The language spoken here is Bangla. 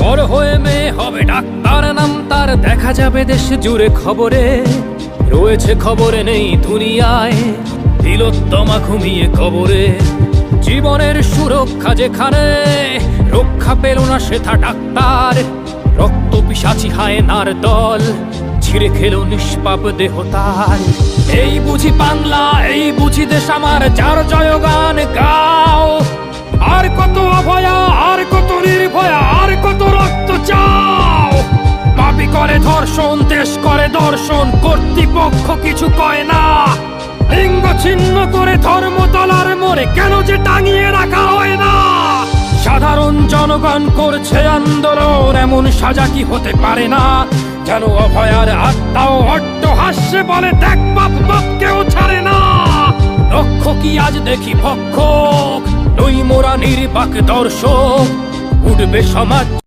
বড় হয়ে মেয়ে হবে ডাক্তার, নাম তার দেখা যাবে দেশ জুড়ে খবরে। রয়েছে খবরে নেই দুনিয়ায়, তিলোত্তমা ঘুমিয়ে কবরে। জীবনের সুরক্ষা যেখানে, রক্ষা পেল না সেথা ডাক্তার। রক্ত পিশাচি হায়নার দল, ছিঁড়ে খেলো নিষ্পাপ দেহ তার। এই বুঝি বাংলা, এই বুঝি দেশ আমার, যার জয়গান গাও। আর কত অভয়া, আর কত নির্ভয়া, আর কত রক্ত চাও। পাপী করে ধর্ষণ, দেশ করে দর্শন, কর্তৃপক্ষ কিছু কয় না। লিঙ্গ ছিন্ন করে ধর্ম তলার মোড়ে কেন যে টাঙিয়ে রাখা হয় না। সাধারণ জনগণ করছে আন্দোলন, এমন সাজা কি হতে পারে না। যেন অভয়ার আত্মাও অট্টহাস্যে বলে, দেখ বাপ বাপ কেউ ছাড়ে না। লক্ষ কি আজ দেখি ভক্ষক, নই মোরা নির্বাক দর্শক। উঠবে সমাজ